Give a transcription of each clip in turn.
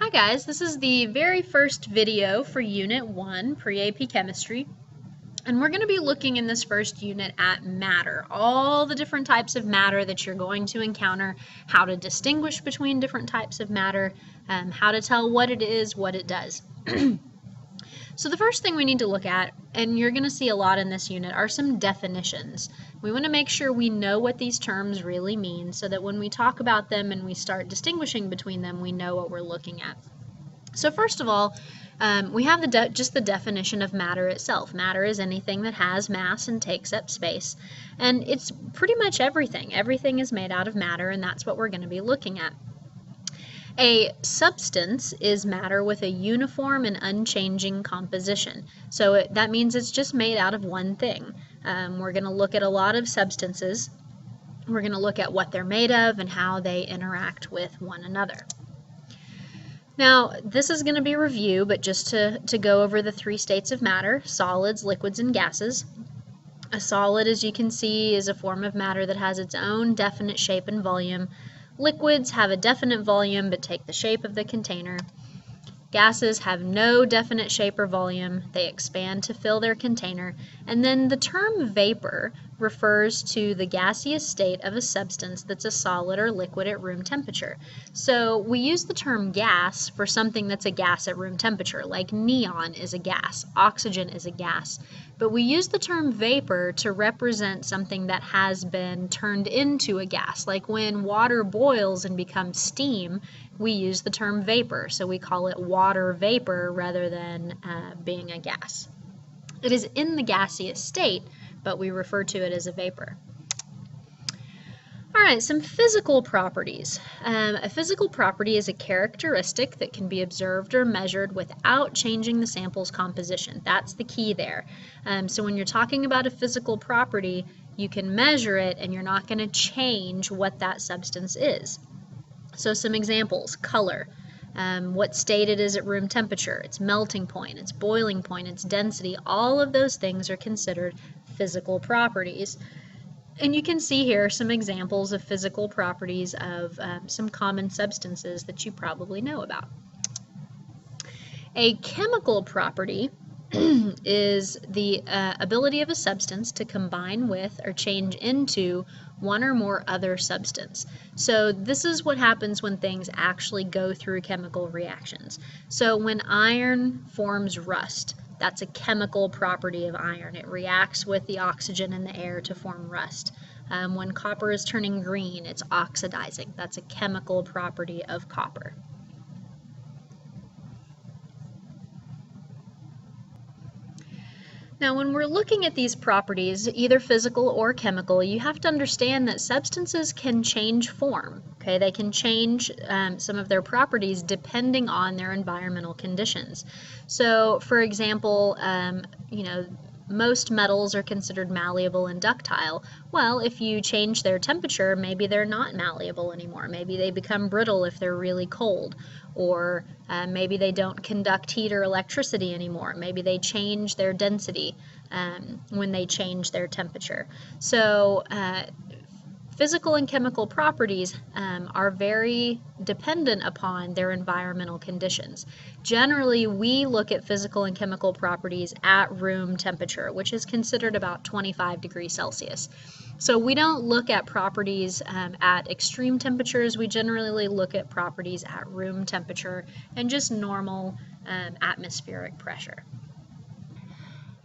Hi guys, this is the very first video for Unit 1, Pre-AP Chemistry, and we're going to be looking in this first unit at matter, all the different types of matter that you're going to encounter, how to distinguish between different types of matter, how to tell what it is, what it does. So the first thing we need to look at, and you're going to see a lot in this unit, are some definitions. We want to make sure we know what these terms really mean so that when we talk about them and we start distinguishing between them, we know what we're looking at. So first of all, we have just the definition of matter itself. Matter is anything that has mass and takes up space, and it's pretty much everything. Everything is made out of matter, and that's what we're going to be looking at. A substance is matter with a uniform and unchanging composition. So that means it's just made out of one thing. We're going to look at a lot of substances. We're going to look at what they're made of and how they interact with one another. Now, this is going to be a review, but just to go over the three states of matter: solids, liquids, and gases. A solid, as you can see, is a form of matter that has its own definite shape and volume. Liquids have a definite volume but take the shape of the container. Gases have no definite shape or volume. They expand to fill their container. And then the term vapor refers to the gaseous state of a substance that's a solid or liquid at room temperature. So we use the term gas for something that's a gas at room temperature, like neon is a gas, oxygen is a gas. But we use the term vapor to represent something that has been turned into a gas. Like when water boils and becomes steam, we use the term vapor, so we call it water vapor rather than being a gas. It is in the gaseous state, but we refer to it as a vapor. All right, some physical properties. A physical property is a characteristic that can be observed or measured without changing the sample's composition. That's the key there. So when you're talking about a physical property, you can measure it and you're not going to change what that substance is. So some examples: color, what state it is at room temperature, its melting point, its boiling point, its density. All of those things are considered physical properties. And you can see here some examples of physical properties of some common substances that you probably know about. A chemical property is the ability of a substance to combine with or change into one or more other substance. So this is what happens when things actually go through chemical reactions. So when iron forms rust, that's a chemical property of iron. It reacts with the oxygen in the air to form rust. When copper is turning green, it's oxidizing. That's a chemical property of copper. Now, when we're looking at these properties, either physical or chemical, you have to understand that substances can change form. Okay, they can change some of their properties depending on their environmental conditions. So, for example, most metals are considered malleable and ductile. Well, if you change their temperature, maybe they're not malleable anymore. Maybe they become brittle if they're really cold, or maybe they don't conduct heat or electricity anymore. Maybe they change their density when they change their temperature. So physical and chemical properties are very dependent upon their environmental conditions. Generally, we look at physical and chemical properties at room temperature, which is considered about 25 degrees Celsius. So we don't look at properties at extreme temperatures. We generally look at properties at room temperature and just normal atmospheric pressure.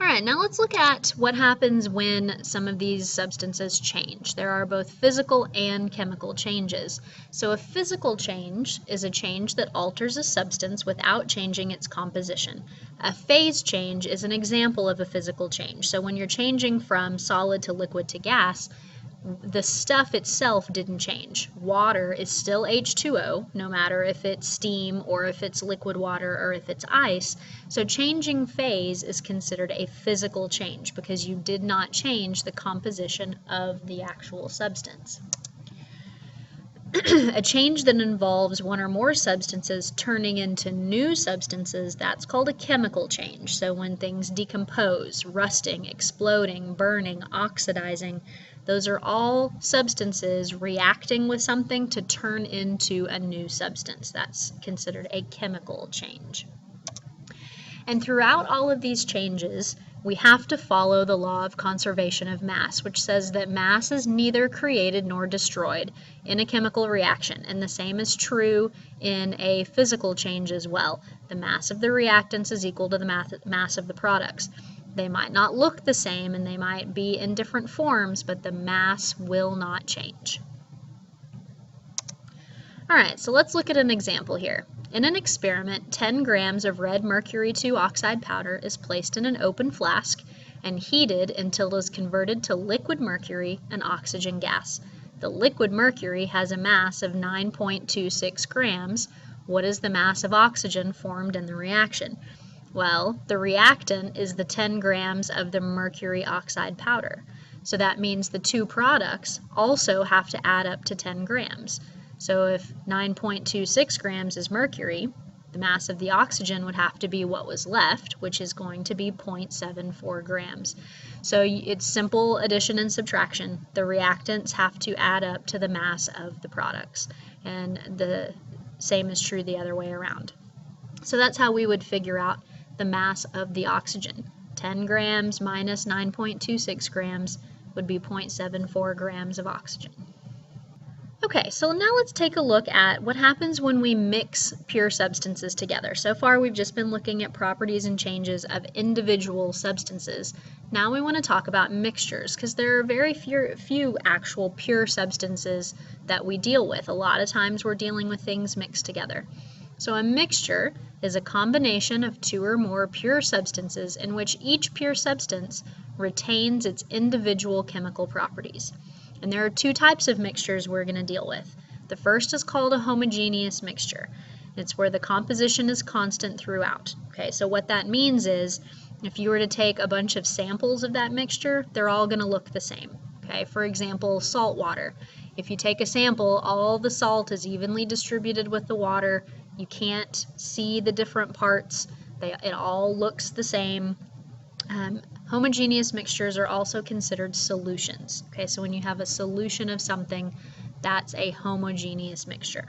All right, now let's look at what happens when some of these substances change. There are both physical and chemical changes. So a physical change is a change that alters a substance without changing its composition. A phase change is an example of a physical change. So when you're changing from solid to liquid to gas, the stuff itself didn't change. Water is still H2O, no matter if it's steam or if it's liquid water or if it's ice. So changing phase is considered a physical change because you did not change the composition of the actual substance. A change that involves one or more substances turning into new substances, that's called a chemical change. So when things decompose, rusting, exploding, burning, oxidizing, Those are all substances reacting with something to turn into a new substance. That's considered a chemical change. And throughout all of these changes, we have to follow the law of conservation of mass, which says that mass is neither created nor destroyed in a chemical reaction, and the same is true in a physical change as well. The mass of the reactants is equal to the mass of the products. They might not look the same and they might be in different forms, but the mass will not change. All right, so let's look at an example here. In an experiment, 10 grams of red mercury 2 oxide powder is placed in an open flask and heated until it is converted to liquid mercury and oxygen gas. The liquid mercury has a mass of 9.26 grams. What is the mass of oxygen formed in the reaction? Well, the reactant is the 10 grams of the mercury oxide powder. So that means the two products also have to add up to 10 grams. So if 9.26 grams is mercury, the mass of the oxygen would have to be what was left, which is going to be 0.74 grams. So it's simple addition and subtraction. The reactants have to add up to the mass of the products, and the same is true the other way around. So that's how we would figure out the mass of the oxygen. 10 grams minus 9.26 grams would be 0.74 grams of oxygen. Okay, so now let's take a look at what happens when we mix pure substances together. So far we've just been looking at properties and changes of individual substances. Now we want to talk about mixtures, because there are very few actual pure substances that we deal with. A lot of times we're dealing with things mixed together. So a mixture is a combination of two or more pure substances in which each pure substance retains its individual chemical properties. And there are two types of mixtures we're going to deal with. The first is called a homogeneous mixture. It's where the composition is constant throughout. Okay, so what that means is if you were to take a bunch of samples of that mixture, they're all going to look the same. Okay, for example, salt water. If you take a sample, all the salt is evenly distributed with the water. You can't see the different parts. It all looks the same. Homogeneous mixtures are also considered solutions. Okay, so when you have a solution of something, that's a homogeneous mixture.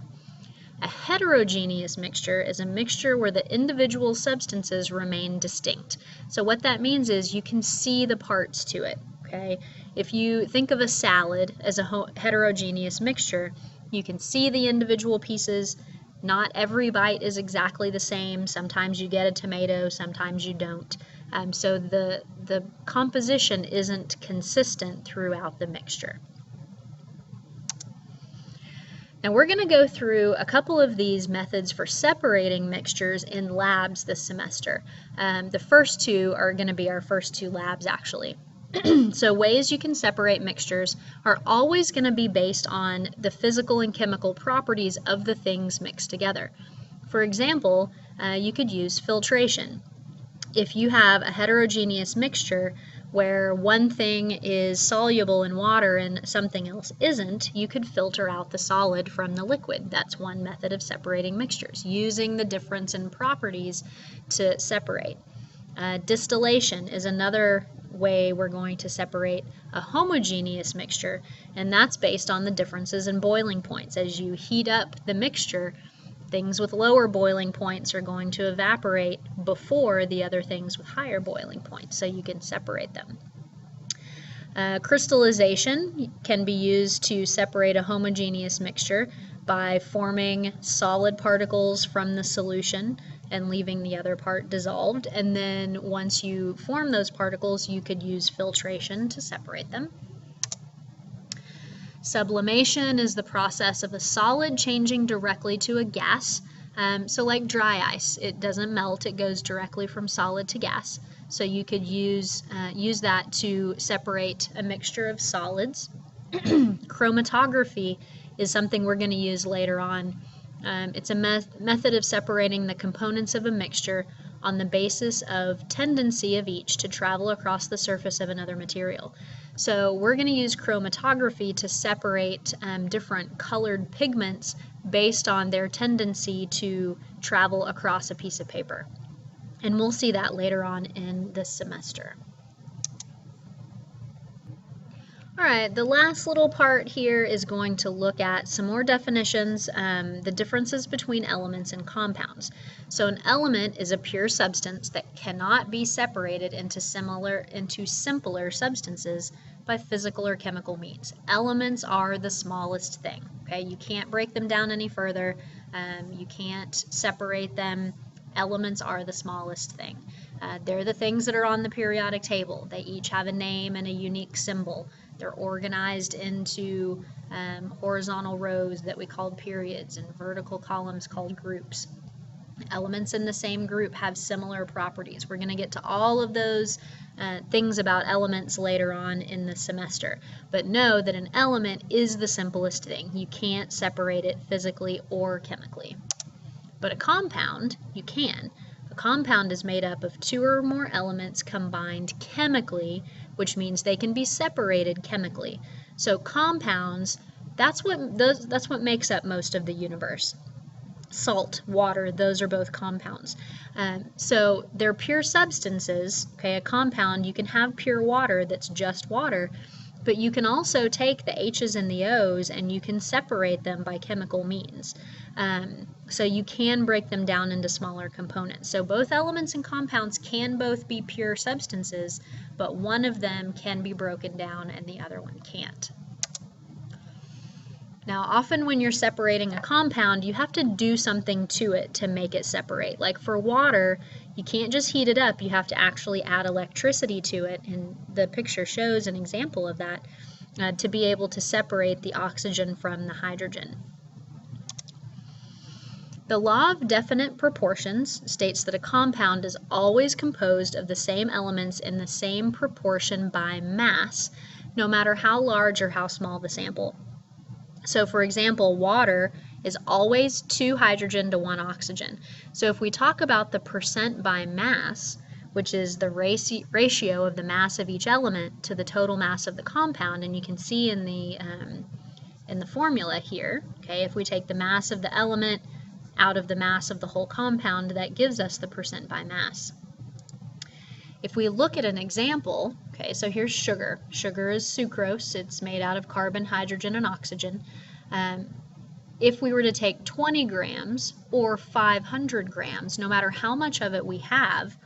A heterogeneous mixture is a mixture where the individual substances remain distinct. So what that means is you can see the parts to it. Okay, if you think of a salad as a heterogeneous mixture, you can see the individual pieces. Not every bite is exactly the same. Sometimes you get a tomato, sometimes you don't. So the composition isn't consistent throughout the mixture. Now we're going to go through a couple of these methods for separating mixtures in labs this semester. The first two are going to be our first two labs actually. So ways you can separate mixtures are always going to be based on the physical and chemical properties of the things mixed together. For example, you could use filtration. If you have a heterogeneous mixture where one thing is soluble in water and something else isn't, you could filter out the solid from the liquid. That's one method of separating mixtures, using the difference in properties to separate. Distillation is another way we're going to separate a homogeneous mixture, and that's based on the differences in boiling points. As you heat up the mixture, things with lower boiling points are going to evaporate before the other things with higher boiling points, so you can separate them. Crystallization can be used to separate a homogeneous mixture by forming solid particles from the solution and leaving the other part dissolved, and then once you form those particles, you could use filtration to separate them. Sublimation is the process of a solid changing directly to a gas. So like dry ice, it doesn't melt, it goes directly from solid to gas. So you could use that to separate a mixture of solids. Chromatography is something we're going to use later on. It's a method of separating the components of a mixture on the basis of tendency of each to travel across the surface of another material. So we're going to use chromatography to separate different colored pigments based on their tendency to travel across a piece of paper. And we'll see that later on in this semester. All right, the last little part here is going to look at some more definitions, the differences between elements and compounds. So an element is a pure substance that cannot be separated into simpler substances by physical or chemical means. Elements are the smallest thing, okay? You can't break them down any further. You can't separate them. Elements are the smallest thing. They're the things that are on the periodic table. They each have a name and a unique symbol. They're organized into horizontal rows that we call periods and vertical columns called groups. Elements in the same group have similar properties. We're going to get to all of those things about elements later on in the semester. But know that an element is the simplest thing. You can't separate it physically or chemically. But a compound, you can. A compound is made up of two or more elements combined chemically, which means they can be separated chemically. So compounds, that's what makes up most of the universe. Salt, water, those are both compounds. So they're pure substances. Okay, a compound, you can have pure water that's just water, but you can also take the H's and the O's and you can separate them by chemical means. So you can break them down into smaller components. So both elements and compounds can both be pure substances, but one of them can be broken down and the other one can't. Now, often when you're separating a compound, you have to do something to it to make it separate. Like for water, you can't just heat it up, you have to actually add electricity to it, and the picture shows an example of that, to be able to separate the oxygen from the hydrogen. The law of definite proportions states that a compound is always composed of the same elements in the same proportion by mass, no matter how large or how small the sample. So for example, water is always 2 hydrogen to 1 oxygen. So if we talk about the percent by mass, which is the ratio of the mass of each element to the total mass of the compound, and you can see in the formula here, okay, if we take the mass of the element out of the mass of the whole compound, that gives us the percent by mass. If we look at an example, okay, so here's sugar. Sugar is sucrose. It's made out of carbon, hydrogen, and oxygen. If we were to take 20 grams or 500 grams, no matter how much of it we have,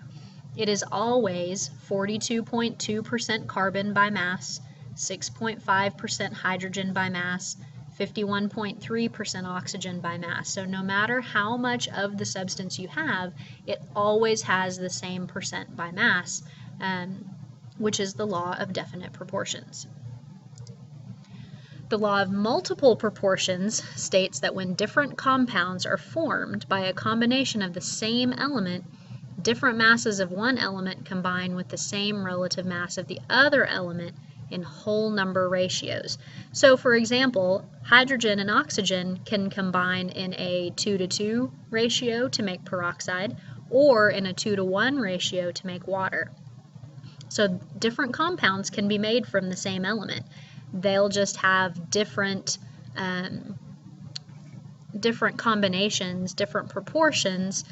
it is always 42.2% carbon by mass, 6.5% hydrogen by mass, 51.3% oxygen by mass. So no matter how much of the substance you have, it always has the same percent by mass, which is the law of definite proportions. The law of multiple proportions states that when different compounds are formed by a combination of the same element, different masses of one element combine with the same relative mass of the other element in whole number ratios. So for example, hydrogen and oxygen can combine in a 2:2 ratio to make peroxide, or in a 2:1 ratio to make water. So different compounds can be made from the same element. They'll just have different combinations, different proportions,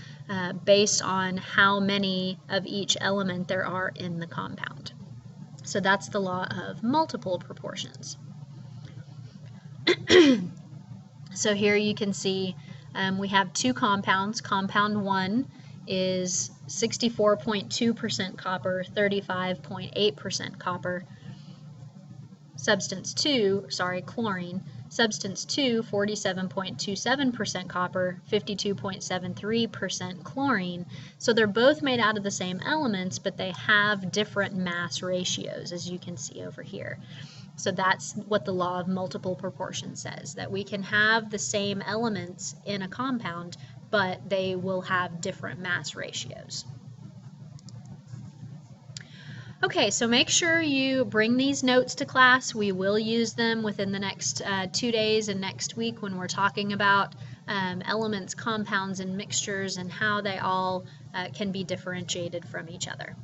based on how many of each element there are in the compound. So that's the law of multiple proportions. So here you can see we have 2 compounds. Compound 1 is 64.2% copper, 35.8% copper. Substance 2, chlorine. Substance 2, 47.27% copper, 52.73% chlorine. So they're both made out of the same elements, but they have different mass ratios, as you can see over here. So that's what the law of multiple proportions says, that we can have the same elements in a compound, but they will have different mass ratios. Okay, so make sure you bring these notes to class. We will use them within the next 2 days and next week when we're talking about elements, compounds, and mixtures and how they all can be differentiated from each other.